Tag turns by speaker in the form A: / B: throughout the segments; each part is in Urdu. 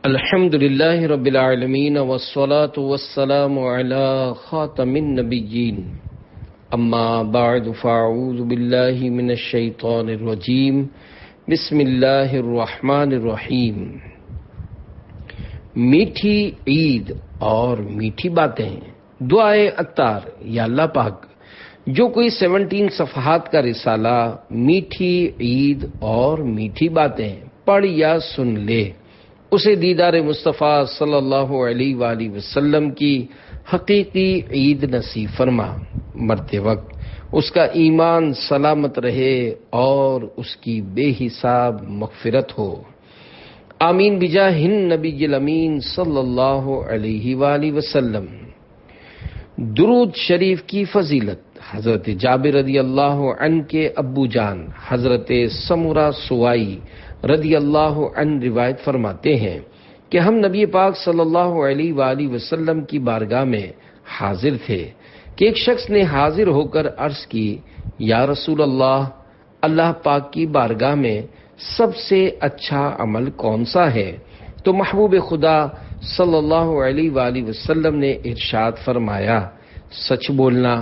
A: الحمد للہ رب العالمین والصلاة والسلام علی خاتم النبیین اما بعد فاعوذ باللہ من الشیطان الرجیم بسم اللہ الرحمن الرحیم۔ میٹھی عید اور میٹھی باتیں، دعائے عطار۔ یا اللہ پاک، جو کوئی 17 صفحات کا رسالہ میٹھی عید اور میٹھی باتیں پڑھ یا سن لے، اسے دیدار مصطفیٰ صلی اللہ علیہ وآلہ وسلم کی حقیقی عید نصیب فرما، مرتے وقت اس کا ایمان سلامت رہے اور اس کی بے حساب مغفرت ہو، آمین بجاہ النبی الامین صلی اللہ علیہ وآلہ وسلم۔ درود شریف کی فضیلت۔ حضرت جابر رضی اللہ عنہ کے ابو جان حضرت سمرہ سوائی رضی اللہ عنہ روایت فرماتے ہیں کہ ہم نبی پاک صلی اللہ علیہ وآلہ وسلم کی بارگاہ میں حاضر تھے کہ ایک شخص نے حاضر ہو کر عرض کی، یا رسول اللہ، اللہ پاک کی بارگاہ میں سب سے اچھا عمل کون سا ہے؟ تو محبوب خدا صلی اللہ علیہ وآلہ وسلم نے ارشاد فرمایا، سچ بولنا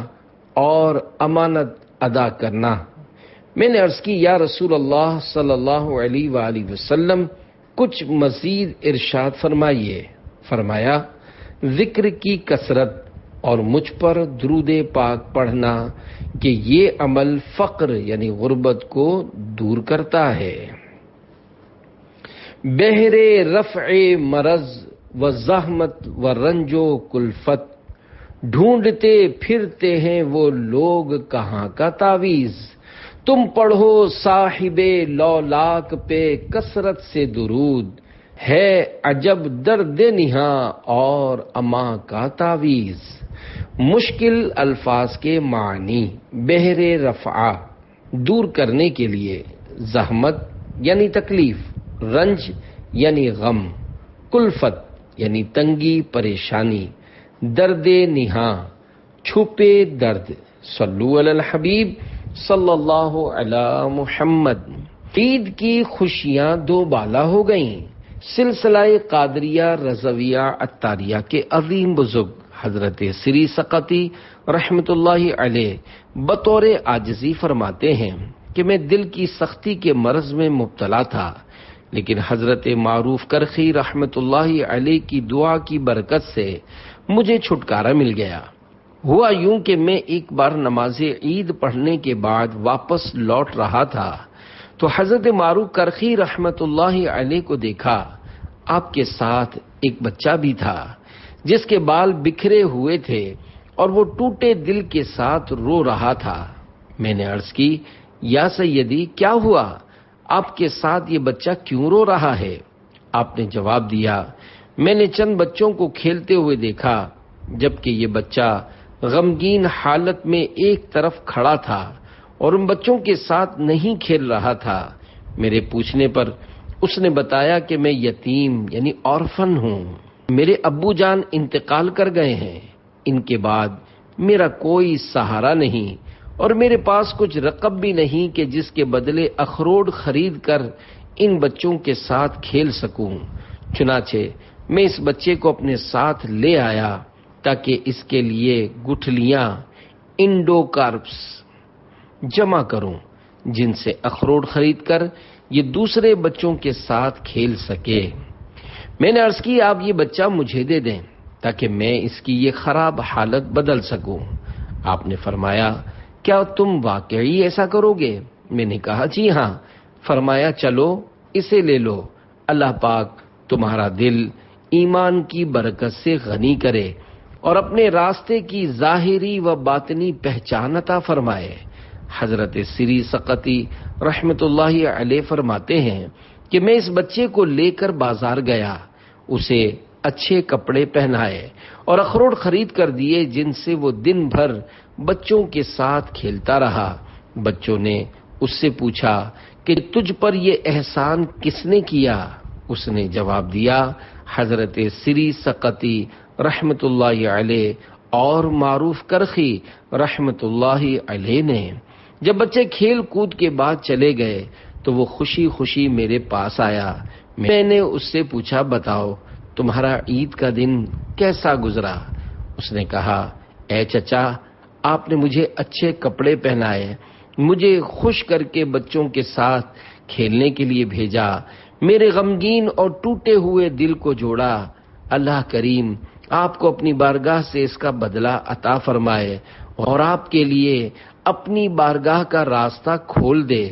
A: اور امانت ادا کرنا۔ میں نے عرض کی، یا رسول اللہ صلی اللہ علیہ وآلہ وسلم، کچھ مزید ارشاد فرمائیے۔ فرمایا، ذکر کی کثرت اور مجھ پر درود پاک پڑھنا کہ یہ عمل فقر یعنی غربت کو دور کرتا ہے۔ بہر رفع مرض و زحمت و رنج و کلفت، ڈھونڈتے پھرتے ہیں وہ لوگ کہاں کا تعویذ، تم پڑھو صاحب لولاک پہ کثرت سے درود، ہے عجب درد نہاں اور اما کا تعویذ۔ مشکل الفاظ کے معنی۔ بہر رفع دور کرنے کے لیے، زحمت یعنی تکلیف، رنج یعنی غم، کلفت یعنی تنگی پریشانی، درد نہاں چھپے درد۔ صلو علی الحبیب صلی اللہ علی محمد۔ عید کی خوشیاں دو بالا ہو گئیں۔ سلسلہ قادریہ رضویہ عطاریہ کے عظیم بزرگ حضرت سری سقطی رحمت اللہ علیہ بطور عاجزی فرماتے ہیں کہ میں دل کی سختی کے مرض میں مبتلا تھا، لیکن حضرت معروف کرخی رحمت اللہ علیہ کی دعا کی برکت سے مجھے چھٹکارا مل گیا۔ ہوا یوں کہ میں ایک بار نماز عید پڑھنے کے بعد واپس لوٹ رہا تھا تو حضرت معروف کرخی رحمت اللہ علیہ کو دیکھا۔ آپ کے ساتھ ایک بچہ بھی تھا جس کے بال بکھرے ہوئے تھے اور وہ ٹوٹے دل کے ساتھ رو رہا تھا۔ میں نے عرض کی، یا سیدی، کیا ہوا؟ آپ کے ساتھ یہ بچہ کیوں رو رہا ہے؟ آپ نے جواب دیا، میں نے چند بچوں کو کھیلتے ہوئے دیکھا، جبکہ یہ بچہ غمگین حالت میں ایک طرف کھڑا تھا اور ان بچوں کے ساتھ نہیں کھیل رہا تھا۔ میرے پوچھنے پر اس نے بتایا کہ میں یتیم یعنی آرفن ہوں، میرے ابو جان انتقال کر گئے ہیں، ان کے بعد میرا کوئی سہارا نہیں اور میرے پاس کچھ رقم بھی نہیں کہ جس کے بدلے اخروٹ خرید کر ان بچوں کے ساتھ کھیل سکوں۔ چنانچہ میں اس بچے کو اپنے ساتھ لے آیا تاکہ اس کے لیے گٹھلیاں انڈو کارپس جمع کروں، جن سے اخروٹ خرید کر یہ دوسرے بچوں کے ساتھ کھیل سکے۔ میں نے عرض کی، آپ یہ بچہ مجھے دے دیں تاکہ میں اس کی یہ خراب حالت بدل سکوں۔ آپ نے فرمایا، کیا تم واقعی ایسا کرو گے؟ میں نے کہا، جی ہاں۔ فرمایا، چلو اسے لے لو، اللہ پاک تمہارا دل ایمان کی برکت سے غنی کرے اور اپنے راستے کی ظاہری و باطنی پہچان عطا فرمائے۔ حضرت سری سقطی رحمت اللہ علیہ فرماتے ہیں کہ میں اس بچے کو لے کر بازار گیا، اسے اچھے کپڑے پہنائے اور اخروٹ خرید کر دیے، جن سے وہ دن بھر بچوں کے ساتھ کھیلتا رہا۔ بچوں نے اس سے پوچھا کہ تجھ پر یہ احسان کس نے کیا؟ اس نے جواب دیا، حضرت سری سقطی رحمت اللہ علیہ اور معروف کرخی رحمت اللہ علیہ نے۔ جب بچے کھیل کود کے بعد چلے گئے تو وہ خوشی خوشی میرے پاس آیا، میں نے اس سے پوچھا بتاؤ تمہارا عید کا دن کیسا گزرا؟ اس نے کہا اے چچا آپ نے مجھے اچھے کپڑے پہنائے، مجھے خوش کر کے بچوں کے ساتھ کھیلنے کے لیے بھیجا، میرے غمگین اور ٹوٹے ہوئے دل کو جوڑا۔ اللہ کریم آپ کو اپنی بارگاہ سے اس کا بدلہ عطا فرمائے اور آپ کے لیے اپنی بارگاہ کا راستہ کھول دے۔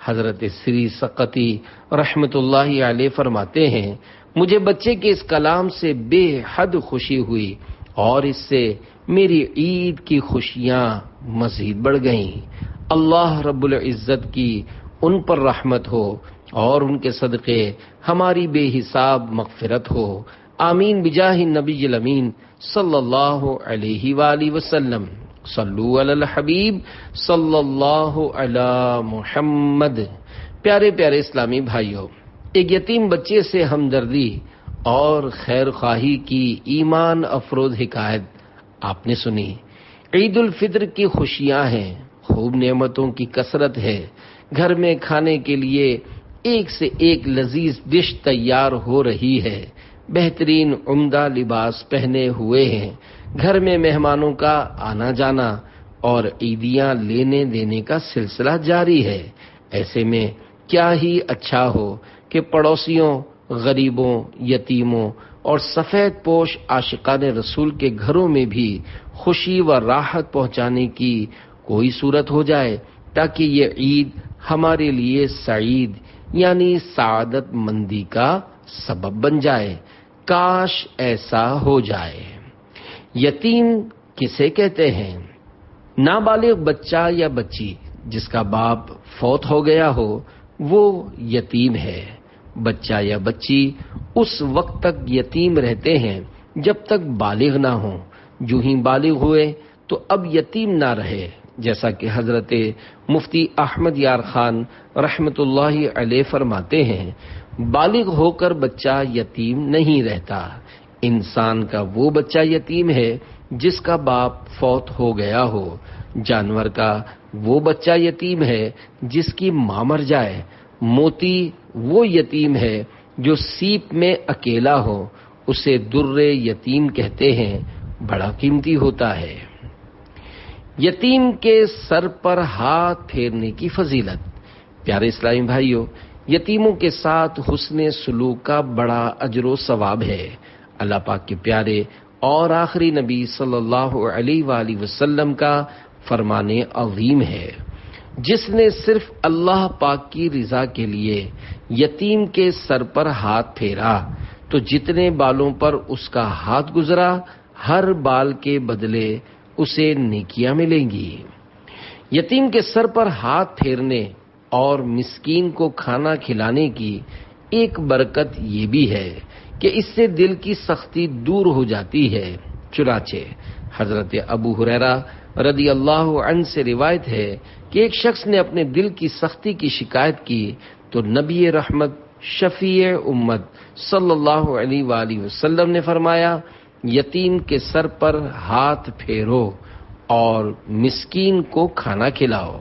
A: حضرت سری سقطی رحمت اللہ علیہ فرماتے ہیں مجھے بچے کے اس کلام سے بے حد خوشی ہوئی اور اس سے میری عید کی خوشیاں مزید بڑھ گئیں۔ اللہ رب العزت کی ان پر رحمت ہو اور ان کے صدقے ہماری بے حساب مغفرت ہو، آمین بجاہ النبی الامین صلی اللہ علیہ وآلہ وسلم۔ صلو علی الحبیب صلی اللہ علی محمد۔ پیارے پیارے اسلامی بھائیوں، ایک یتیم بچے سے ہمدردی اور خیر خواہی کی ایمان افروز حکایت آپ نے سنی۔ عید الفطر کی خوشیاں ہیں، خوب نعمتوں کی کثرت ہے، گھر میں کھانے کے لیے ایک سے ایک لذیذ ڈش تیار ہو رہی ہے، بہترین عمدہ لباس پہنے ہوئے ہیں، گھر میں مہمانوں کا آنا جانا اور عیدیاں لینے دینے کا سلسلہ جاری ہے۔ ایسے میں کیا ہی اچھا ہو کہ پڑوسیوں، غریبوں، یتیموں اور سفید پوش عاشقان رسول کے گھروں میں بھی خوشی و راحت پہنچانے کی کوئی صورت ہو جائے تاکہ یہ عید ہمارے لیے سعید یعنی سعادت مندی کا سبب بن جائے۔ کاش ایسا ہو جائے۔ یتیم کسے کہتے ہیں؟ نابالغ بچہ یا بچی جس کا باپ فوت ہو گیا ہو وہ یتیم ہے۔ بچہ یا بچی اس وقت تک یتیم رہتے ہیں جب تک بالغ نہ ہوں، جو ہی بالغ ہوئے تو اب یتیم نہ رہے، جیسا کہ حضرت مفتی احمد یار خان رحمت اللہ علیہ فرماتے ہیں بالغ ہو کر بچہ یتیم نہیں رہتا، انسان کا وہ بچہ یتیم ہے جس کا باپ فوت ہو گیا ہو، جانور کا وہ بچہ یتیم ہے جس کی ماں مر جائے، موتی وہ یتیم ہے جو سیپ میں اکیلا ہو، اسے در یتیم کہتے ہیں، بڑا قیمتی ہوتا ہے۔ یتیم کے سر پر ہاتھ پھیرنے کی فضیلت۔ پیارے اسلامی بھائیوں، یتیموں کے ساتھ حسن سلوک کا بڑا اجر و ثواب ہے۔ اللہ پاک کے پیارے اور آخری نبی صلی اللہ علیہ وآلہ وسلم کا فرمان عظیم ہے، جس نے صرف اللہ پاک کی رضا کے لیے یتیم کے سر پر ہاتھ پھیرا تو جتنے بالوں پر اس کا ہاتھ گزرا ہر بال کے بدلے اسے نیکیاں ملیں گی۔ یتیم کے سر پر ہاتھ پھیرنے اور مسکین کو کھانا کھلانے کی ایک برکت یہ بھی ہے کہ اس سے دل کی سختی دور ہو جاتی ہے۔ چنانچہ حضرت ابو ہریرہ رضی اللہ عنہ سے روایت ہے کہ ایک شخص نے اپنے دل کی سختی کی شکایت کی تو نبی رحمت شفیع امت صلی اللہ علیہ وآلہ وسلم نے فرمایا یتیم کے سر پر ہاتھ پھیرو اور مسکین کو کھانا کھلاؤ۔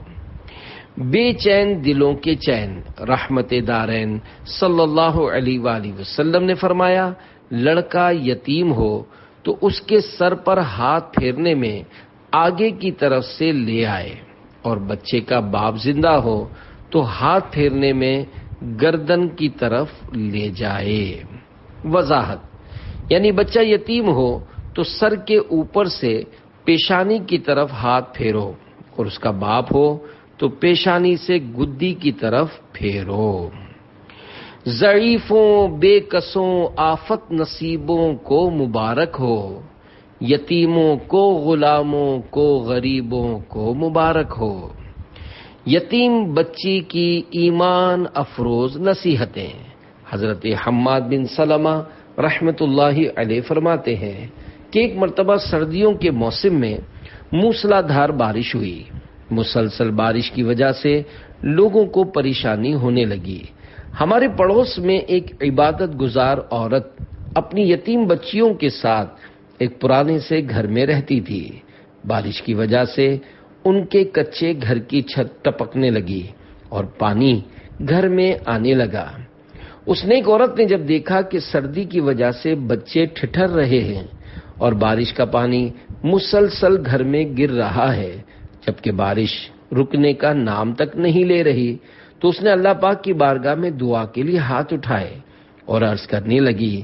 A: بے چین دلوں کے چین رحمت دارین صلی اللہ علیہ وآلہ وسلم نے فرمایا لڑکا یتیم ہو تو اس کے سر پر ہاتھ پھیرنے میں آگے کی طرف سے لے آئے، اور بچے کا باپ زندہ ہو تو ہاتھ پھیرنے میں گردن کی طرف لے جائے۔ وضاحت یعنی بچہ یتیم ہو تو سر کے اوپر سے پیشانی کی طرف ہاتھ پھیرو، اور اس کا باپ ہو تو پیشانی سے گدی کی طرف پھیرو۔ ضعیفوں، بے کسوں، آفت نصیبوں کو مبارک ہو، یتیموں کو، غلاموں کو، غریبوں کو مبارک ہو۔ یتیم بچی کی ایمان افروز نصیحتیں۔ حضرت حماد بن سلمہ رحمت اللہ علیہ فرماتے ہیں کہ ایک مرتبہ سردیوں کے موسم میں موسلا دھار بارش ہوئی۔ مسلسل بارش کی وجہ سے لوگوں کو پریشانی ہونے لگی۔ ہمارے پڑوس میں ایک عبادت گزار عورت اپنی یتیم بچیوں کے ساتھ ایک پرانے سے گھر میں رہتی تھی۔ بارش کی وجہ سے ان کے کچے گھر کی چھت ٹپکنے لگی اور پانی گھر میں آنے لگا۔ اس نیک عورت نے جب دیکھا کہ سردی کی وجہ سے بچے ٹھٹھر رہے ہیں اور بارش کا پانی مسلسل گھر میں گر رہا ہے جبکہ بارش رکنے کا نام تک نہیں لے رہی، تو اس نے اللہ پاک کی بارگاہ میں دعا کے لیے ہاتھ اٹھائے اور عرض کرنے لگی،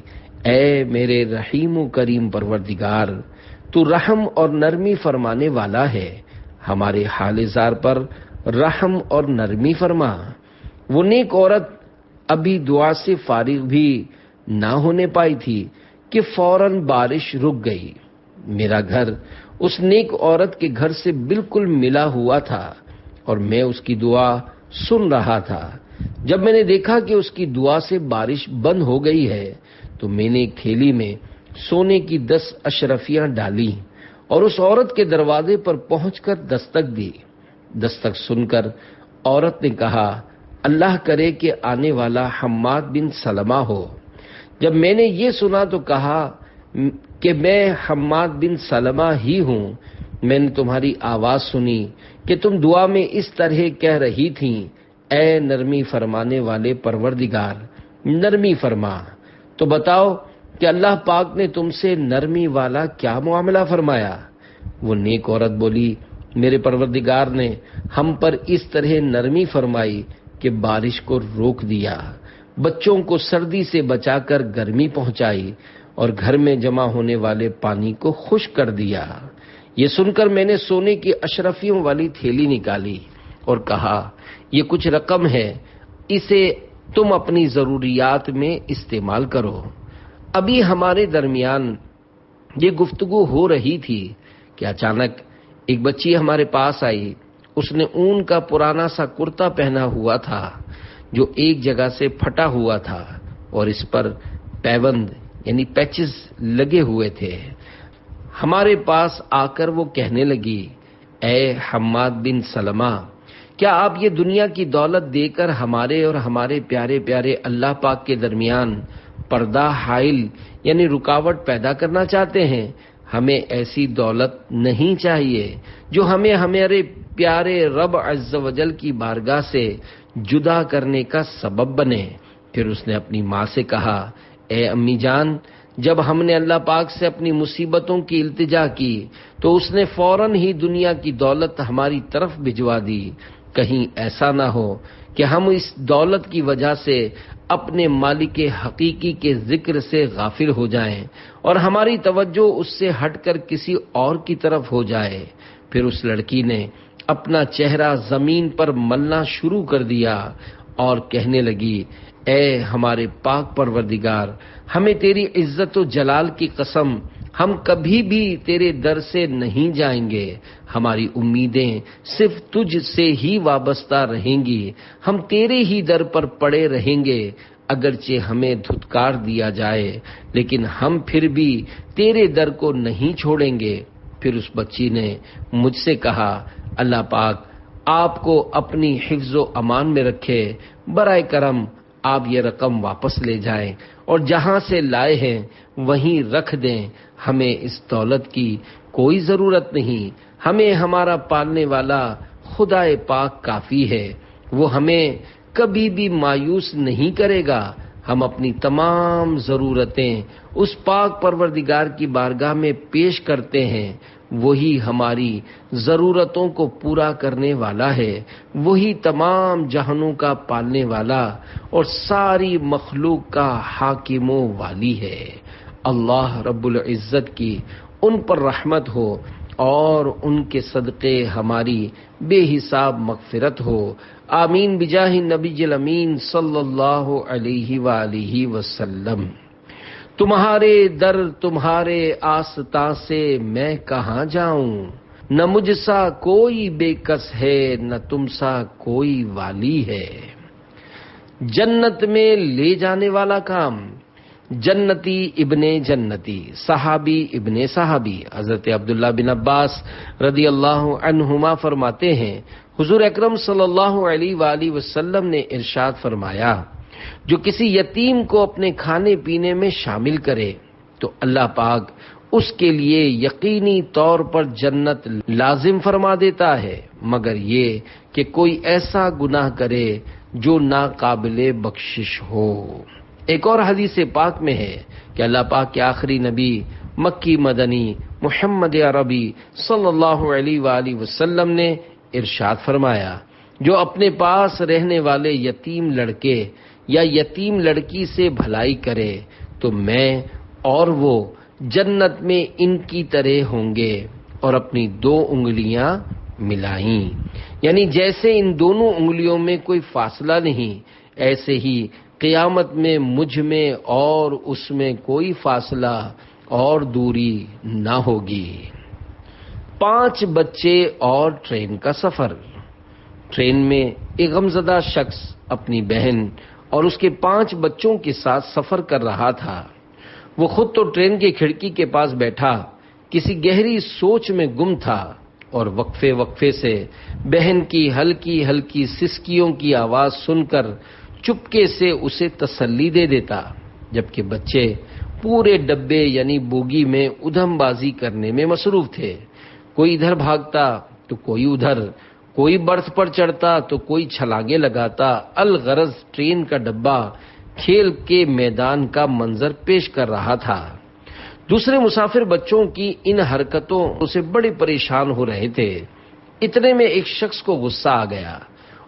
A: اے میرے رحیم و کریم پروردگار، تو رحم اور نرمی فرمانے والا ہے، ہمارے حال زار پر رحم اور نرمی فرما۔ وہ نیک عورت ابھی دعا سے فارغ بھی نہ ہونے پائی تھی کہ فوراً بارش رک گئی۔ میرا گھر اس نیک عورت کے گھر سے بالکل ملا ہوا تھا اور میں اس کی دعا سن رہا تھا۔ جب میں نے دیکھا کہ اس کی دعا سے بارش بند ہو گئی ہے تو میں نے ایک تھیلی میں سونے کی 10 اشرفیاں ڈالی اور اس عورت کے دروازے پر پہنچ کر دستک دی۔ دستک سن کر عورت نے کہا، اللہ کرے کہ آنے والا حماد بن سلمہ ہو۔ جب میں نے یہ سنا تو کہا کہ میں حماد بن سلمہ ہی ہوں۔ میں نے تمہاری آواز سنی کہ تم دعا میں اس طرح کہہ رہی تھیں، اے نرمی فرمانے والے پروردگار، نرمی فرما۔ تو بتاؤ کہ اللہ پاک نے تم سے نرمی والا کیا معاملہ فرمایا؟ وہ نیک عورت بولی، میرے پروردگار نے ہم پر اس طرح نرمی فرمائی کہ بارش کو روک دیا، بچوں کو سردی سے بچا کر گرمی پہنچائی اور گھر میں جمع ہونے والے پانی کو خشک کر دیا۔ یہ سن کر میں نے سونے کی اشرفیوں والی تھیلی نکالی اور کہا، یہ کچھ رقم ہے، اسے تم اپنی ضروریات میں استعمال کرو۔ ابھی ہمارے درمیان یہ گفتگو ہو رہی تھی کہ اچانک ایک بچی ہمارے پاس آئی۔ اس نے اون کا پرانا سا کرتا پہنا ہوا تھا جو ایک جگہ سے پھٹا ہوا تھا اور اس پر پیوند یعنی پیچز لگے ہوئے تھے۔ ہمارے پاس آ کر وہ کہنے لگی، اے حماد بن سلمہ، کیا آپ یہ دنیا کی دولت دے کر ہمارے اور ہمارے پیارے پیارے اللہ پاک کے درمیان پردہ حائل یعنی رکاوٹ پیدا کرنا چاہتے ہیں؟ ہمیں ایسی دولت نہیں چاہیے جو ہمیں ہمارے پیارے رب عز و جل کی بارگاہ سے جدا کرنے کا سبب بنے۔ پھر اس نے اپنی ماں سے کہا، اے امی جان، جب ہم نے اللہ پاک سے اپنی مصیبتوں کی التجا کی تو اس نے فوراً ہی دنیا کی دولت ہماری طرف بھجوا دی۔ کہیں ایسا نہ ہو کہ ہم اس دولت کی وجہ سے اپنے مالک حقیقی کے ذکر سے غافل ہو جائیں اور ہماری توجہ اس سے ہٹ کر کسی اور کی طرف ہو جائے۔ پھر اس لڑکی نے اپنا چہرہ زمین پر ملنا شروع کر دیا اور کہنے لگی، اے ہمارے پاک پروردگار، ہمیں تیری عزت و جلال کی قسم، ہم کبھی بھی تیرے در سے نہیں جائیں گے، ہماری امیدیں صرف تجھ سے ہی وابستہ رہیں گی، ہم تیرے ہی در پر پڑے رہیں گے، اگرچہ ہمیں دھتکار دیا جائے لیکن ہم پھر بھی تیرے در کو نہیں چھوڑیں گے۔ پھر اس بچی نے مجھ سے کہا، اللہ پاک آپ کو اپنی حفظ و امان میں رکھے، برائے کرم آپ یہ رقم واپس لے جائیں اور جہاں سے لائے ہیں وہیں رکھ دیں، ہمیں اس دولت کی کوئی ضرورت نہیں، ہمیں ہمارا پالنے والا خدا پاک کافی ہے، وہ ہمیں کبھی بھی مایوس نہیں کرے گا، ہم اپنی تمام ضرورتیں اس پاک پروردگار کی بارگاہ میں پیش کرتے ہیں، وہی ہماری ضرورتوں کو پورا کرنے والا ہے، وہی تمام جہانوں کا پالنے والا اور ساری مخلوق کا حاکم و والی ہے۔ اللہ رب العزت کی ان پر رحمت ہو اور ان کے صدقے ہماری بے حساب مغفرت ہو، آمین بجاہ نبی الامین صلی اللہ علیہ وآلہ وسلم۔ تمہارے در تمہارے آستاں سے میں کہاں جاؤں، نہ مجھ سا کوئی بے کس ہے نہ تم سا کوئی والی ہے۔ جنت میں لے جانے والا کام، جنتی ابن جنتی، صحابی ابن صحابی۔ حضرت عبداللہ بن عباس رضی اللہ عنہما فرماتے ہیں، حضور اکرم صلی اللہ علیہ وآلہ وسلم نے ارشاد فرمایا، جو کسی یتیم کو اپنے کھانے پینے میں شامل کرے تو اللہ پاک اس کے لیے یقینی طور پر جنت لازم فرما دیتا ہے، مگر یہ کہ کوئی ایسا گناہ کرے جو ناقابل بخشش ہو۔ ایک اور حدیث پاک میں ہے کہ اللہ پاک کے آخری نبی مکی مدنی محمد عربی صلی اللہ علیہ وآلہ وسلم نے ارشاد فرمایا، جو اپنے پاس رہنے والے یتیم لڑکے یا یتیم لڑکی سے بھلائی کرے تو میں اور وہ جنت میں ان کی طرح ہوں گے، اور اپنی 2 انگلیاں ملائیں، یعنی جیسے ان دونوں انگلیوں میں کوئی فاصلہ نہیں، ایسے ہی قیامت میں مجھ میں اور اس میں کوئی فاصلہ اور دوری نہ ہوگی۔ 5 بچے اور ٹرین کا سفر۔ ٹرین میں ایک غمزدہ شخص اپنی بہن اور اس کے 5 بچوں کے ساتھ سفر کر رہا تھا۔ وہ خود تو ٹرین کی کھڑکی کے پاس بیٹھا کسی گہری سوچ میں گم تھا، اور وقفے وقفے سے بہن کی ہلکی ہلکی سسکیوں کی آواز سن کر چپکے سے اسے تسلی دے دیتا، جبکہ بچے پورے ڈبے یعنی بوگی میں ادھم بازی کرنے میں مصروف تھے۔ کوئی ادھر بھاگتا تو کوئی ادھر، کوئی برتھ پر چڑھتا تو کوئی چھلانگے لگاتا۔ الغرض ٹرین کا ڈبہ کھیل کے میدان کا منظر پیش کر رہا تھا۔ دوسرے مسافر بچوں کی ان حرکتوں سے بڑے پریشان ہو رہے تھے۔ اتنے میں ایک شخص کو غصہ آ گیا،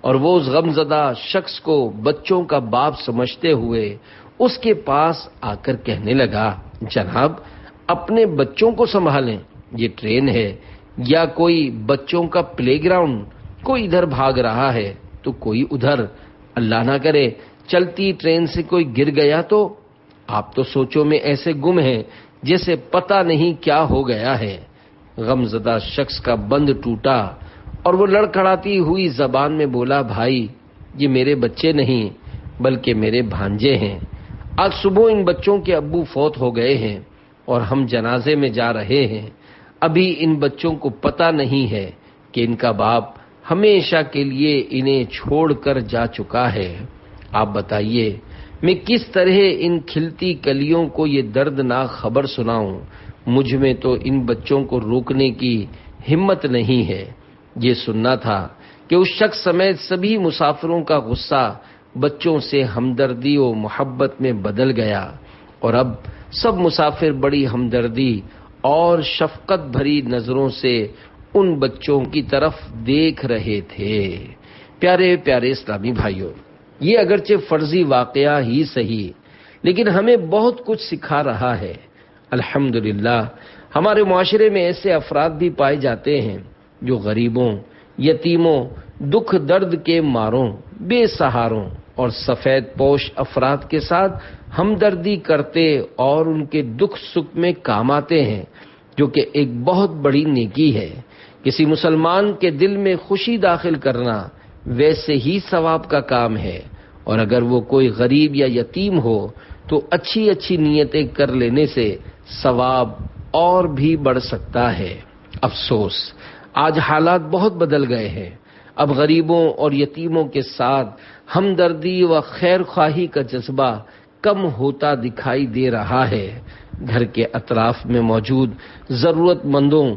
A: اور وہ اس غمزدہ شخص کو بچوں کا باپ سمجھتے ہوئے اس کے پاس آ کر کہنے لگا، جناب اپنے بچوں کو سنبھالیں، یہ ٹرین ہے یا کوئی بچوں کا پلے گراؤنڈ؟ کوئی ادھر بھاگ رہا ہے تو کوئی ادھر، اللہ نہ کرے چلتی ٹرین سے کوئی گر گیا تو؟ آپ تو سوچوں میں ایسے گم ہیں جیسے پتہ نہیں کیا ہو گیا ہے۔ غمزدہ شخص کا بند ٹوٹا اور وہ لڑکھڑاتی ہوئی زبان میں بولا، بھائی یہ میرے بچے نہیں بلکہ میرے بھانجے ہیں۔ آج صبح ان بچوں کے ابو فوت ہو گئے ہیں اور ہم جنازے میں جا رہے ہیں۔ ابھی ان بچوں کو پتہ نہیں ہے کہ ان کا باپ ہمیشہ کے لیے انہیں چھوڑ کر جا چکا ہے۔ آپ بتائیے میں کس طرح ان کھلتی کلیوں کو یہ دردناک خبر سناؤں؟ مجھ میں تو ان بچوں کو روکنے کی ہمت نہیں ہے۔ یہ سننا تھا کہ اس شخص سمیت سبھی مسافروں کا غصہ بچوں سے ہمدردی و محبت میں بدل گیا، اور اب سب مسافر بڑی ہمدردی اور شفقت بھری نظروں سے ان بچوں کی طرف دیکھ رہے تھے۔ پیارے پیارے اسلامی بھائیوں، یہ اگرچہ فرضی واقعہ ہی صحیح، لیکن ہمیں بہت کچھ سکھا رہا ہے۔ الحمدللہ ہمارے معاشرے میں ایسے افراد بھی پائے جاتے ہیں جو غریبوں، یتیموں، دکھ درد کے ماروں، بے سہاروں اور سفید پوش افراد کے ساتھ ہمدردی کرتے اور ان کے دکھ سکھ میں کام آتے ہیں، جو کہ ایک بہت بڑی نیکی ہے۔ کسی مسلمان کے دل میں خوشی داخل کرنا ویسے ہی ثواب کا کام ہے، اور اگر وہ کوئی غریب یا یتیم ہو تو اچھی اچھی نیتیں کر لینے سے ثواب اور بھی بڑھ سکتا ہے۔ افسوس آج حالات بہت بدل گئے ہیں۔ اب غریبوں اور یتیموں کے ساتھ ہمدردی و خیر خواہی کا جذبہ کم ہوتا دکھائی دے رہا ہے۔ گھر کے اطراف میں موجود ضرورت مندوں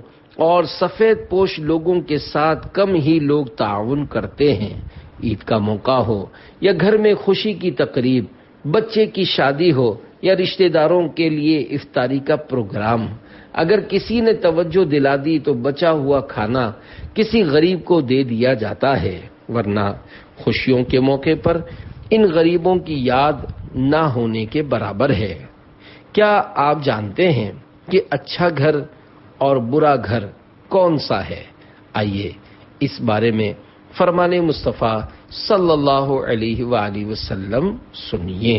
A: اور سفید پوش لوگوں کے ساتھ کم ہی لوگ تعاون کرتے ہیں۔ عید کا موقع ہو یا گھر میں خوشی کی تقریب، بچے کی شادی ہو یا رشتہ داروں کے لیے افطاری کا پروگرام، اگر کسی نے توجہ دلا دی تو بچا ہوا کھانا کسی غریب کو دے دیا جاتا ہے، ورنہ خوشیوں کے موقع پر ان غریبوں کی یاد نہ ہونے کے برابر ہے۔ کیا آپ جانتے ہیں کہ اچھا گھر اور برا گھر کون سا ہے؟ آئیے اس بارے میں فرمان مصطفیٰ صلی اللہ علیہ وآلہ وسلم سنیے۔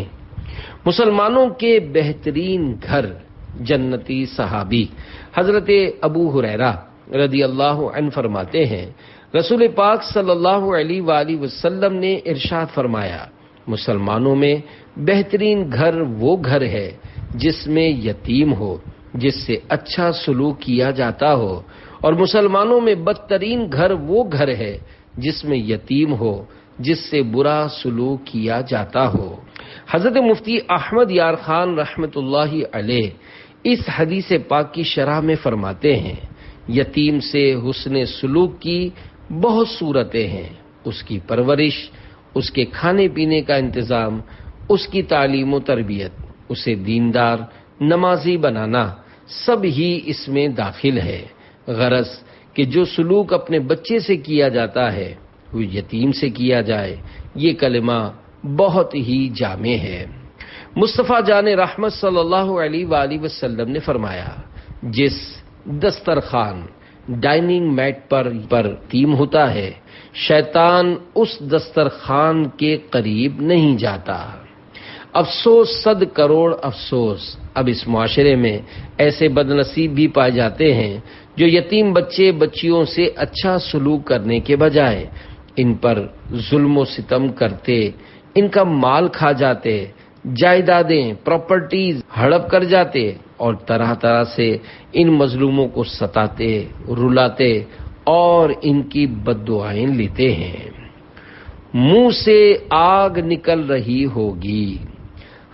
A: مسلمانوں کے بہترین گھر، جنتی صحابی حضرت ابو ہریرہ رضی اللہ عنہ فرماتے ہیں، رسول پاک صلی اللہ علیہ وآلہ وسلم نے ارشاد فرمایا، مسلمانوں میں بہترین گھر وہ گھر ہے جس میں یتیم ہو، جس سے اچھا سلوک کیا جاتا ہو، اور مسلمانوں میں بدترین گھر وہ گھر ہے جس میں یتیم ہو، جس سے برا سلوک کیا جاتا ہو۔ حضرت مفتی احمد یار خان رحمت اللہ علیہ اس حدیث پاک کی شرح میں فرماتے ہیں، یتیم سے حسن سلوک کی بہت صورتیں ہیں، اس کی پرورش، اس کے کھانے پینے کا انتظام، اس کی تعلیم و تربیت، اسے دیندار نمازی بنانا، سب ہی اس میں داخل ہے۔ غرض کہ جو سلوک اپنے بچے سے کیا جاتا ہے وہ یتیم سے کیا جائے، یہ کلمہ بہت ہی جامع ہے۔ مصطفیٰ جان رحمت صلی اللہ علیہ وآلہ وسلم نے فرمایا، جس دسترخوان ڈائننگ میٹ پر یتیم ہوتا ہے، شیطان اس دسترخوان کے قریب نہیں جاتا۔ افسوس، 100 کروڑ افسوس، اب اس معاشرے میں ایسے بد نصیب بھی پائے جاتے ہیں جو یتیم بچے بچیوں سے اچھا سلوک کرنے کے بجائے ان پر ظلم و ستم کرتے، ان کا مال کھا جاتے، جائیدادیں، پراپرٹیز ہڑپ کر جاتے اور طرح طرح سے ان مظلوموں کو ستاتے، رلاتے اور ان کی بددعائیں لیتے ہیں۔ منہ سے آگ نکل رہی ہوگی۔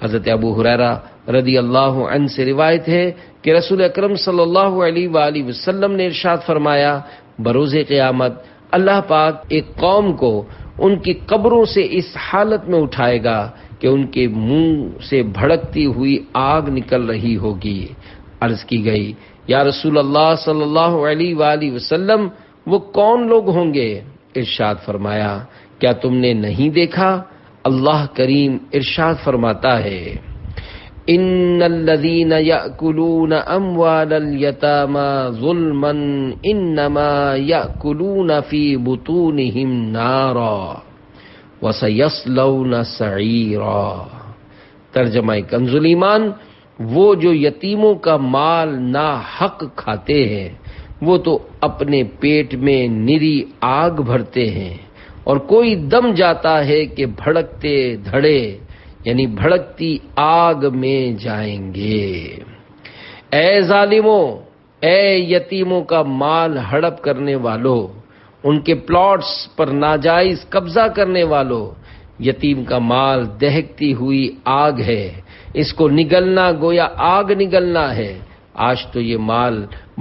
A: حضرت ابو ہریرہ رضی اللہ عنہ سے روایت ہے کہ رسول اکرم صلی اللہ علیہ وآلہ وسلم نے ارشاد فرمایا، بروز قیامت اللہ پاک ایک قوم کو ان کی قبروں سے اس حالت میں اٹھائے گا کہ ان کے منہ سے بھڑکتی ہوئی آگ نکل رہی ہوگی۔ عرض کی گئی، یا رسول اللہ صلی اللہ علیہ وآلہ وسلم، وہ کون لوگ ہوں گے؟ ارشاد فرمایا، کیا تم نے نہیں دیکھا؟ اللہ کریم ارشاد فرماتا ہے، ان الذین یأکلون اموال الیتامی ظلما انما یأکلون فی بطونہم نارا وسیصلون سعیرا۔ ترجمہ کنز ایمان، وہ جو یتیموں کا مال ناحق کھاتے ہیں وہ تو اپنے پیٹ میں نری آگ بھرتے ہیں، اور کوئی دم جاتا ہے کہ بھڑکتے دھڑے یعنی بھڑکتی آگ میں جائیں گے۔ اے ظالموں، اے یتیموں کا مال ہڑپ کرنے والوں، ان کے پلاٹس پر ناجائز قبضہ کرنے والوں، یتیم کا مال دہکتی ہوئی آگ ہے، اس کو نگلنا گویا آگ نگلنا ہے۔ آج تو یہ مال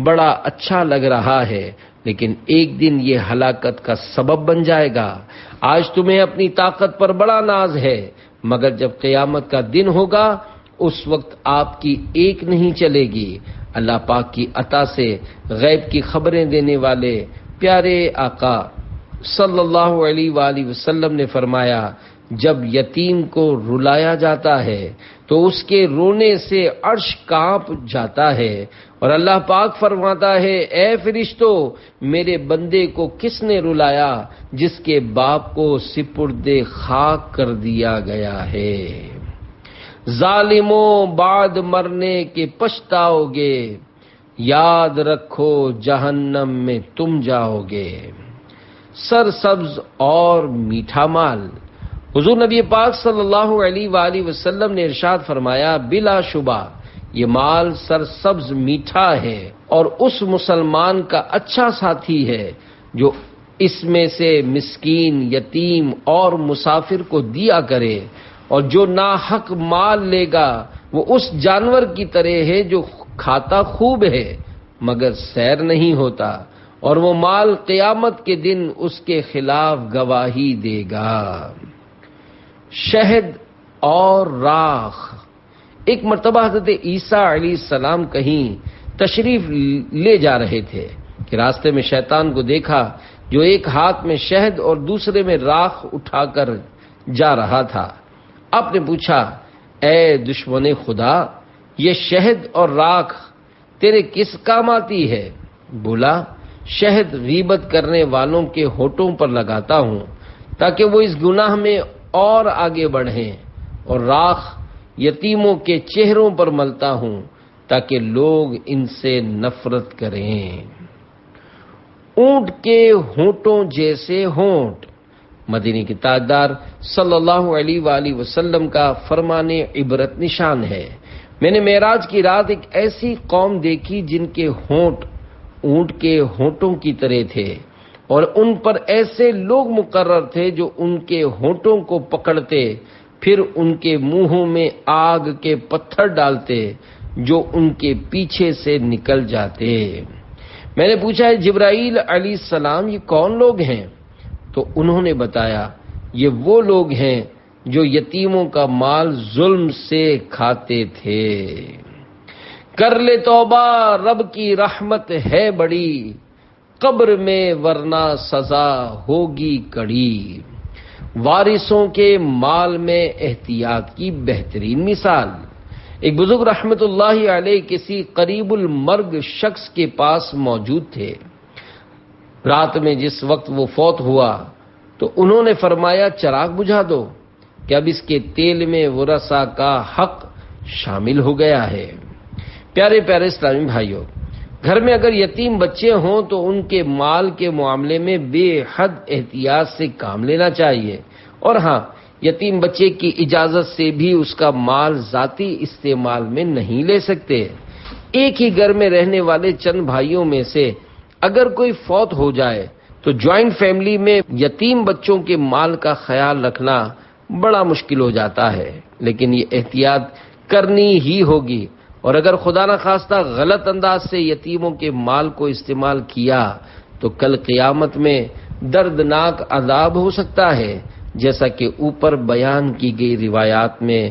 A: بڑا اچھا لگ رہا ہے لیکن ایک دن یہ ہلاکت کا سبب بن جائے گا۔ آج تمہیں اپنی طاقت پر بڑا ناز ہے، مگر جب قیامت کا دن ہوگا اس وقت آپ کی ایک نہیں چلے گی۔ اللہ پاک کی عطا سے غیب کی خبریں دینے والے پیارے آقا صلی اللہ علیہ وآلہ وسلم نے فرمایا، جب یتیم کو رلایا جاتا ہے تو اس کے رونے سے عرش کانپ جاتا ہے، اور اللہ پاک فرماتا ہے، اے فرشتوں، میرے بندے کو کس نے رلایا جس کے باپ کو سپرد خاک کر دیا گیا ہے۔ ظالموں، بعد مرنے کے پچھتاؤ گے، یاد رکھو جہنم میں تم جاؤ گے۔ سرسبز اور میٹھا مال۔ حضور نبی پاک صلی اللہ علیہ وآلہ وسلم نے ارشاد فرمایا، بلا شبہ یہ مال سرسبز میٹھا ہے اور اس مسلمان کا اچھا ساتھی ہے جو اس میں سے مسکین، یتیم اور مسافر کو دیا کرے، اور جو ناحق مال لے گا وہ اس جانور کی طرح ہے جو کھاتا خوب ہے مگر سیر نہیں ہوتا، اور وہ مال قیامت کے دن اس کے خلاف گواہی دے گا۔ شہد اور راکھ۔ ایک مرتبہ حضرت عیسیٰ علیہ السلام کہیں تشریف لے جا رہے تھے کہ راستے میں شیطان کو دیکھا جو ایک ہاتھ میں شہد اور دوسرے میں راکھ اٹھا کر جا رہا تھا۔ آپ نے پوچھا، اے دشمن خدا، یہ شہد اور راکھ تیرے کس کام آتی ہے؟ بولا، شہد غیبت کرنے والوں کے ہونٹوں پر لگاتا ہوں تاکہ وہ اس گناہ میں اور آگے بڑھیں، اور راکھ یتیموں کے چہروں پر ملتا ہوں تاکہ لوگ ان سے نفرت کریں۔ اونٹ کے ہونٹوں جیسے ہونٹ۔ مدینے کے تاجدار صلی اللہ علیہ وآلہ وسلم کا فرمان عبرت نشان ہے، میں نے معراج کی رات ایک ایسی قوم دیکھی جن کے ہونٹ اونٹ کے ہونٹوں کی طرح تھے، اور ان پر ایسے لوگ مقرر تھے جو ان کے ہونٹوں کو پکڑتے، پھر ان کے منہوں میں آگ کے پتھر ڈالتے جو ان کے پیچھے سے نکل جاتے۔ میں نے پوچھا، جبرائیل علیہ السلام، یہ کون لوگ ہیں؟ تو انہوں نے بتایا، یہ وہ لوگ ہیں جو یتیموں کا مال ظلم سے کھاتے تھے۔ کر لے توبہ رب کی رحمت ہے بڑی، قبر میں ورنہ سزا ہوگی کڑی۔ وارثوں کے مال میں احتیاط کی بہترین مثال۔ ایک بزرگ رحمت اللہ علیہ کسی قریب المرگ شخص کے پاس موجود تھے۔ رات میں جس وقت وہ فوت ہوا تو انہوں نے فرمایا چراغ بجھا دو کہ اب اس کے تیل میں ورثہ کا حق شامل ہو گیا ہے۔ پیارے پیارے اسلامی بھائیوں، گھر میں اگر یتیم بچے ہوں تو ان کے مال کے معاملے میں بے حد احتیاط سے کام لینا چاہیے، اور ہاں، یتیم بچے کی اجازت سے بھی اس کا مال ذاتی استعمال میں نہیں لے سکتے۔ ایک ہی گھر میں رہنے والے چند بھائیوں میں سے اگر کوئی فوت ہو جائے تو جوائنٹ فیملی میں یتیم بچوں کے مال کا خیال رکھنا بڑا مشکل ہو جاتا ہے، لیکن یہ احتیاط کرنی ہی ہوگی، اور اگر خدا نخواستہ غلط انداز سے یتیموں کے مال کو استعمال کیا تو کل قیامت میں دردناک عذاب ہو سکتا ہے، جیسا کہ اوپر بیان کی گئی روایات میں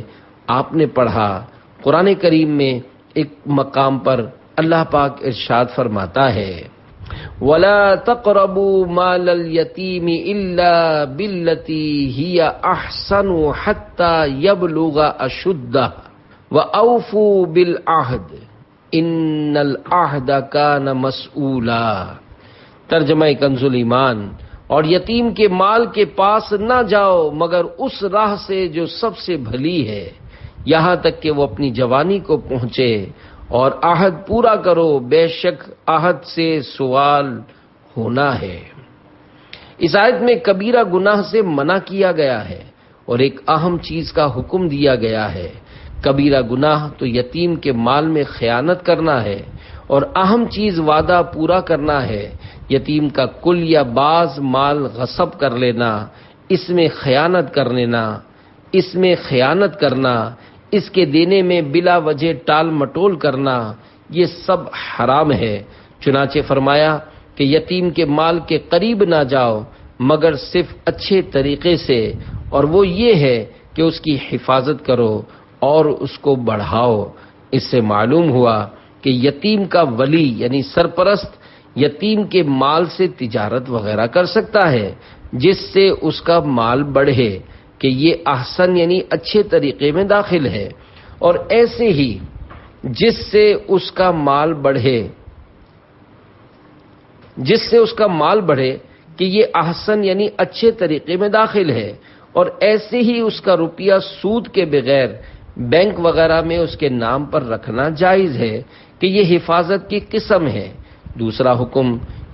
A: آپ نے پڑھا۔ قرآن کریم میں ایک مقام پر اللہ پاک ارشاد فرماتا ہے، وَلَا تَقْرَبُوا مَالَ الْيَتِيمِ إِلَّا بِالَّتِي هِيَ أَحْسَنُ حَتَّى يَبْلُغَ أَشُدَّهُ وَأَوْفُوا بِالْعَهْدِ إِنَّ الْعَهْدَ كَانَ مَسْئُولًا۔ ترجمہ کنز ایمان، اور یتیم کے مال کے پاس نہ جاؤ مگر اس راہ سے جو سب سے بھلی ہے، یہاں تک کہ وہ اپنی جوانی کو پہنچے، اور عہد پورا کرو، بے شک عہد سے سوال ہونا ہے۔ اس آیت میں کبیرہ گناہ سے منع کیا گیا ہے اور ایک اہم چیز کا حکم دیا گیا ہے۔ کبیرہ گناہ تو یتیم کے مال میں خیانت کرنا ہے، اور اہم چیز وعدہ پورا کرنا ہے۔ یتیم کا کل یا بعض مال غصب کر لینا، اس میں خیانت کرنا، اس کے دینے میں بلا وجہ ٹال مٹول کرنا، یہ سب حرام ہے۔ چنانچہ فرمایا کہ یتیم کے مال کے قریب نہ جاؤ مگر صرف اچھے طریقے سے، اور وہ یہ ہے کہ اس کی حفاظت کرو اور اس کو بڑھاؤ۔ اس سے معلوم ہوا کہ یتیم کا ولی یعنی سرپرست یتیم کے مال سے تجارت وغیرہ کر سکتا ہے، جس سے اس کا مال بڑھے، کہ یہ احسن یعنی اچھے طریقے میں داخل ہے، اور ایسے ہی جس سے اس کا مال بڑھے کہ یہ احسن یعنی اچھے طریقے میں داخل ہے، اور ایسے ہی اس کا روپیہ سود کے بغیر بینک وغیرہ میں اس کے نام پر رکھنا جائز ہے، کہ یہ حفاظت کی قسم ہے۔ دوسرا حکم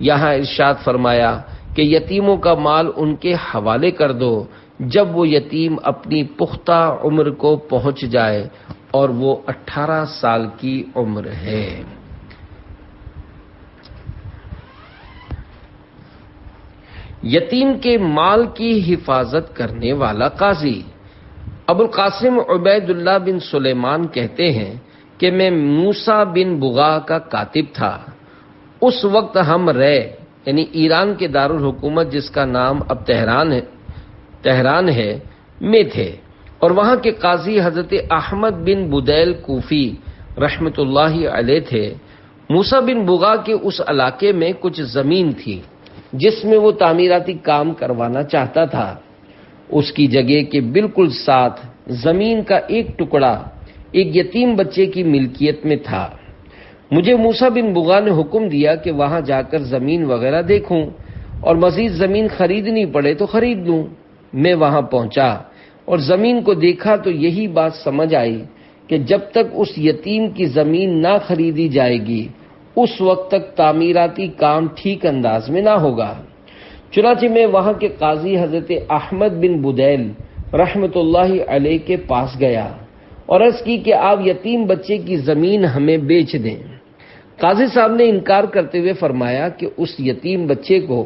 A: یہاں ارشاد فرمایا کہ یتیموں کا مال ان کے حوالے کر دو جب وہ یتیم اپنی پختہ عمر کو پہنچ جائے اور وہ 18 سال کی عمر ہے۔ یتیم کے مال کی حفاظت کرنے والا قاضی۔ ابو القاسم عبید اللہ بن سلیمان کہتے ہیں کہ میں موسیٰ بن بغا کا کاتب تھا۔ اس وقت ہم یعنی ایران کے دارالحکومت جس کا نام اب تہران ہے میں تھے، اور وہاں کے قاضی حضرت احمد بن بدیل کوفی رحمت اللہ علیہ تھے۔ موسیٰ بن بغا کے اس علاقے میں کچھ زمین تھی جس میں وہ تعمیراتی کام کروانا چاہتا تھا۔ اس کی جگہ کے بالکل ساتھ زمین کا ایک ٹکڑا ایک یتیم بچے کی ملکیت میں تھا۔ مجھے موسیٰ بن بغا نے حکم دیا کہ وہاں جا کر زمین وغیرہ دیکھوں اور مزید زمین خریدنی پڑے تو خرید لوں۔ میں وہاں پہنچا اور زمین کو دیکھا تو یہی بات سمجھ آئی کہ جب تک اس یتیم کی زمین نہ خریدی جائے گی اس وقت تک تعمیراتی کام ٹھیک انداز میں نہ ہوگا۔ چنانچہ میں وہاں کے قاضی حضرت احمد بن بدیل رحمت اللہ علیہ کے پاس گیا اور عرض کی کہ آپ یتیم بچے کی زمین ہمیں بیچ دیں۔ قاضی صاحب نے انکار کرتے ہوئے فرمایا کہ اس یتیم بچے کو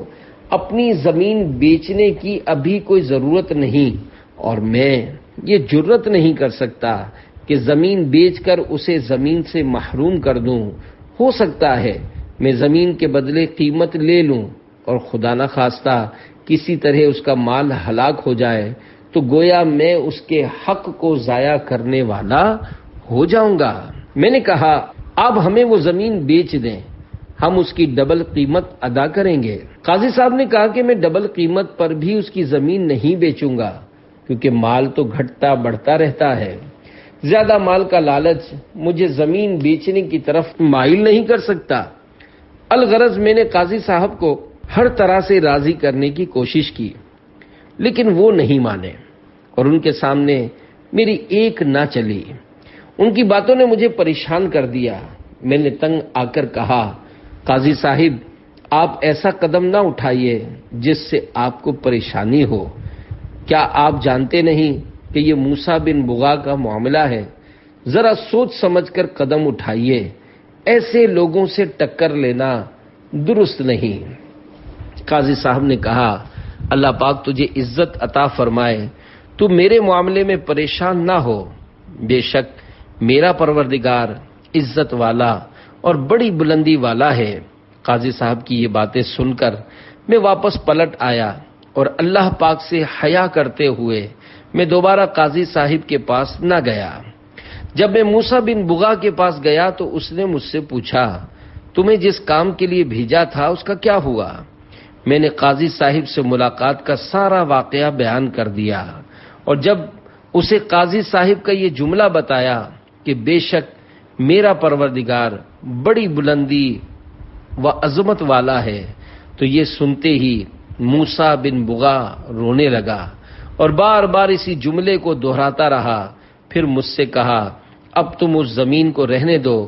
A: اپنی زمین بیچنے کی ابھی کوئی ضرورت نہیں، اور میں یہ جرت نہیں کر سکتا کہ زمین بیچ کر اسے زمین سے محروم کر دوں۔ ہو سکتا ہے میں زمین کے بدلے قیمت لے لوں، اور خدا نہ خواستہ کسی طرح اس کا مال ہلاک ہو جائے تو گویا میں اس کے حق کو ضائع کرنے والا ہو جاؤں گا۔ میں نے کہا آپ ہمیں وہ زمین بیچ دیں، ہم اس کی ڈبل قیمت ادا کریں گے۔ قاضی صاحب نے کہا کہ میں ڈبل قیمت پر بھی اس کی زمین نہیں بیچوں گا، کیونکہ مال تو گھٹتا بڑھتا رہتا ہے، زیادہ مال کا لالچ مجھے زمین بیچنے کی طرف مائل نہیں کر سکتا۔ الغرض میں نے قاضی صاحب کو ہر طرح سے راضی کرنے کی کوشش کی، لیکن وہ نہیں مانے اور ان کے سامنے میری ایک نہ چلی۔ ان کی باتوں نے مجھے پریشان کر دیا۔ میں نے تنگ آ کر کہا قاضی صاحب آپ ایسا قدم نہ اٹھائیے جس سے آپ کو پریشانی ہو۔ کیا آپ جانتے نہیں کہ یہ موسیٰ بن بغا کا معاملہ ہے؟ ذرا سوچ سمجھ کر قدم اٹھائیے، ایسے لوگوں سے ٹکر لینا درست نہیں۔ قاضی صاحب نے کہا اللہ پاک تجھے عزت عطا فرمائے، تو میرے معاملے میں پریشان نہ ہو، بے شک میرا پروردگار عزت والا اور بڑی بلندی والا ہے۔ قاضی صاحب کی یہ باتیں سن کر میں واپس پلٹ آیا اور اللہ پاک سے حیا کرتے ہوئے میں دوبارہ قاضی صاحب کے پاس نہ گیا۔ جب میں موسیٰ بن بغا کے پاس گیا تو اس نے مجھ سے پوچھا تمہیں جس کام کے لیے بھیجا تھا اس کا کیا ہوا؟ میں نے قاضی صاحب سے ملاقات کا سارا واقعہ بیان کر دیا اور جب اسے قاضی صاحب کا یہ جملہ بتایا کہ بے شک میرا پروردگار بڑی بلندی و عظمت والا ہے، تو یہ سنتے ہی موسیٰ بن بغا رونے لگا اور بار بار اسی جملے کو دہراتا رہا۔ پھر مجھ سے کہا اب تم اس زمین کو رہنے دو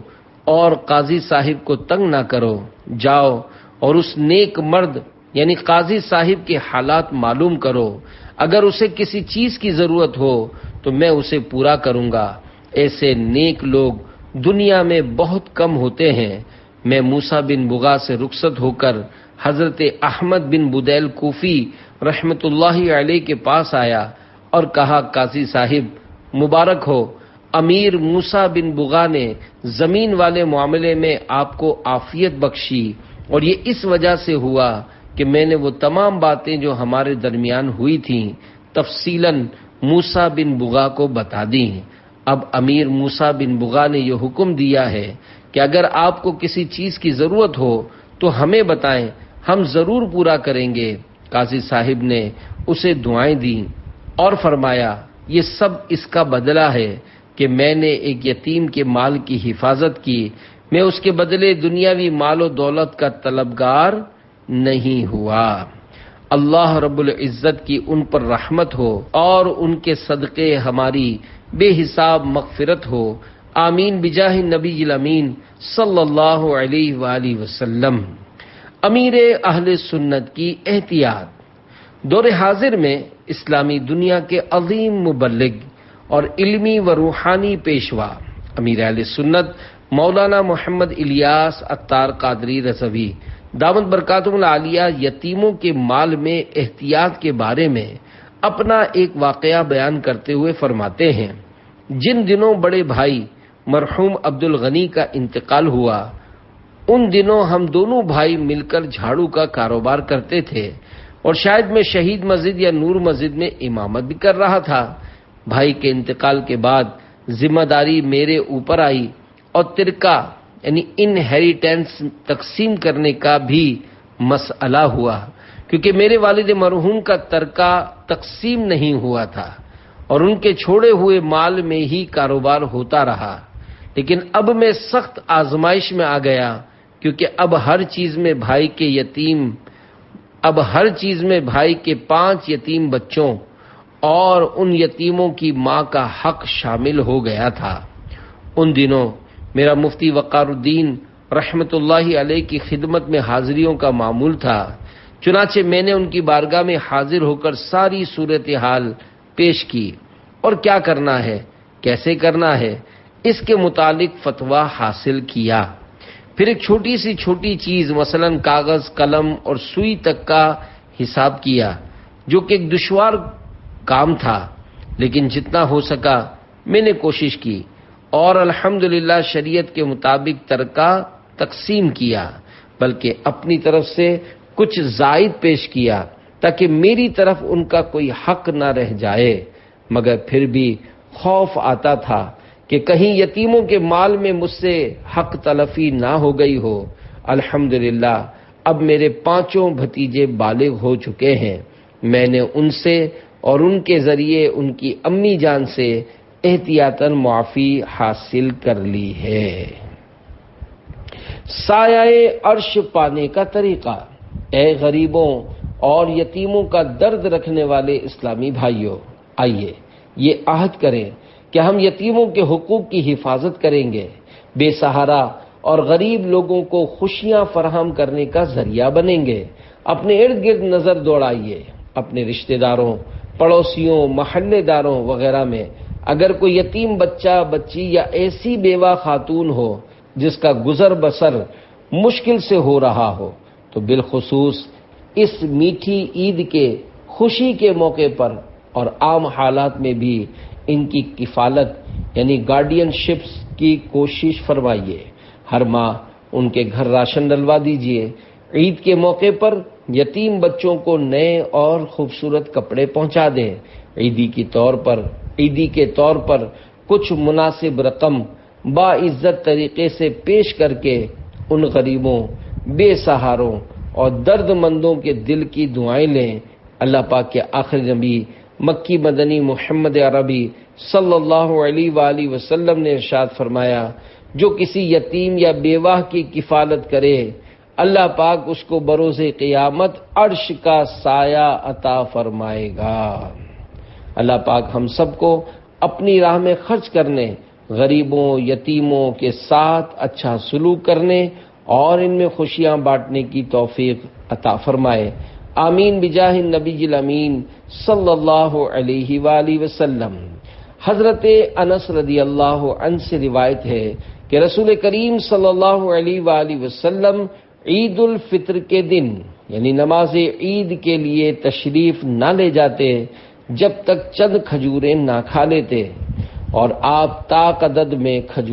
A: اور قاضی صاحب کو تنگ نہ کرو، جاؤ اور اس نیک مرد یعنی قاضی صاحب کے حالات معلوم کرو، اگر اسے کسی چیز کی ضرورت ہو تو میں اسے پورا کروں گا، ایسے نیک لوگ دنیا میں بہت کم ہوتے ہیں۔ میں موسیٰ بن بغا سے رخصت ہو کر حضرت احمد بن بدیل کوفی رحمت اللہ علیہ کے پاس آیا اور کہا قاضی صاحب مبارک ہو، امیر موسیٰ بن بغا نے زمین والے معاملے میں آپ کو عافیت بخشی، اور یہ اس وجہ سے ہوا کہ میں نے وہ تمام باتیں جو ہمارے درمیان ہوئی تھیں تفصیلاً موسیٰ بن بغا کو بتا دیں۔ اب امیر موسیٰ بن بغا نے یہ حکم دیا ہے کہ اگر آپ کو کسی چیز کی ضرورت ہو تو ہمیں بتائیں، ہم ضرور پورا کریں گے۔ قاضی صاحب نے اسے دعائیں دیں اور فرمایا یہ سب اس کا بدلہ ہے کہ میں نے ایک یتیم کے مال کی حفاظت کی، میں اس کے بدلے دنیاوی مال و دولت کا طلبگار نہیں ہوا۔ اللہ رب العزت کی ان پر رحمت ہو اور ان کے صدقے ہماری بے حساب مغفرت ہو، آمین بجاہ نبی الامین صلی اللہ علیہ وآلہ وسلم۔ امیر اہل سنت کی احتیاط۔ دور حاضر میں اسلامی دنیا کے عظیم مبلغ اور علمی و روحانی پیشوا امیر اہل سنت مولانا محمد الیاس عطار قادری رضوی دامت برکاتہم العالیہ یتیموں کے مال میں احتیاط کے بارے میں اپنا ایک واقعہ بیان کرتے ہوئے فرماتے ہیں جن دنوں بڑے بھائی مرحوم عبد الغنی کا انتقال ہوا، ان دنوں ہم دونوں بھائی مل کر جھاڑو کا کاروبار کرتے تھے اور شاید میں شہید مسجد یا نور مسجد میں امامت بھی کر رہا تھا۔ بھائی کے انتقال کے بعد ذمہ داری میرے اوپر آئی اور ترکہ یعنی انہیریٹنس تقسیم کرنے کا بھی مسئلہ ہوا، کیونکہ میرے والد مرحوم کا ترکہ تقسیم نہیں ہوا تھا اور ان کے چھوڑے ہوئے مال میں ہی کاروبار ہوتا رہا۔ لیکن اب میں سخت آزمائش میں آ گیا، کیونکہ اب ہر چیز میں بھائی کے 5 یتیم بچوں اور ان یتیموں کی ماں کا حق شامل ہو گیا تھا۔ ان دنوں میرا مفتی وقار الدین رحمت اللہ علیہ کی خدمت میں حاضریوں کا معمول تھا، چنانچہ میں نے ان کی بارگاہ میں حاضر ہو کر ساری صورتحال پیش کی اور کیا کرنا ہے، کیسے کرنا ہے، اس کے متعلق فتویٰ حاصل کیا۔ پھر ایک چھوٹی چیز مثلا کاغذ، قلم اور سوئی تک کا حساب کیا، جو کہ ایک دشوار کام تھا، لیکن جتنا ہو سکا میں نے کوشش کی اور الحمدللہ شریعت کے مطابق ترکہ تقسیم کیا، بلکہ اپنی طرف سے کچھ زائد پیش کیا تاکہ میری طرف ان کا کوئی حق نہ رہ جائے، مگر پھر بھی خوف آتا تھا کہ کہیں یتیموں کے مال میں مجھ سے حق تلفی نہ ہو گئی ہو۔ الحمدللہ اب میرے 5 بھتیجے بالغ ہو چکے ہیں، میں نے ان سے اور ان کے ذریعے ان کی امی جان سے احتیاطاً معافی حاصل کر لی ہے۔ سایہ عرش پانے کا طریقہ۔ اے غریبوں اور یتیموں کا درد رکھنے والے اسلامی بھائیوں، آئیے یہ عہد کریں کہ ہم یتیموں کے حقوق کی حفاظت کریں گے، بے سہارا اور غریب لوگوں کو خوشیاں فراہم کرنے کا ذریعہ بنیں گے۔ اپنے ارد گرد نظر دوڑائیے، اپنے رشتہ داروں، پڑوسیوں، محلے داروں وغیرہ میں اگر کوئی یتیم بچہ، بچی یا ایسی بیوہ خاتون ہو جس کا گزر بسر مشکل سے ہو رہا ہو، تو بالخصوص اس میٹھی عید کے خوشی کے موقع پر اور عام حالات میں بھی ان کی کفالت یعنی گارڈین شپس کی کوشش فرمائیے۔ ہر ماہ ان کے گھر راشن ڈلوا دیجیے۔ عید کے موقع پر یتیم بچوں کو نئے اور خوبصورت کپڑے پہنچا دیں۔ عیدی کے طور پر کچھ مناسب رقم باعزت طریقے سے پیش کر کے ان غریبوں، بے سہاروں اور درد مندوں کے دل کی دعائیں لیں۔ اللہ پاک کے آخری نبی مکی مدنی محمد عربی صلی اللہ علیہ وآلہ وسلم نے ارشاد فرمایا، جو کسی یتیم یا بیوہ کی کفالت کرے، اللہ پاک اس کو بروز قیامت عرش کا سایہ عطا فرمائے گا۔ اللہ پاک ہم سب کو اپنی راہ میں خرچ کرنے، غریبوں، یتیموں کے ساتھ اچھا سلوک کرنے اور ان میں خوشیاں بانٹنے کی توفیق عطا فرمائے۔ آمین بجاہ النبی الامین صلی اللہ علیہ وآلہ وسلم۔ حضرت انس رضی اللہ عنہ سے روایت ہے کہ رسول کریم صلی اللہ علیہ وآلہ وسلم عید الفطر کے دن یعنی نماز عید کے لیے تشریف نہ لے جاتے جب تک چند کھجوریں نہ کھا لیتے، اور آپ طاق عدد میں کھجور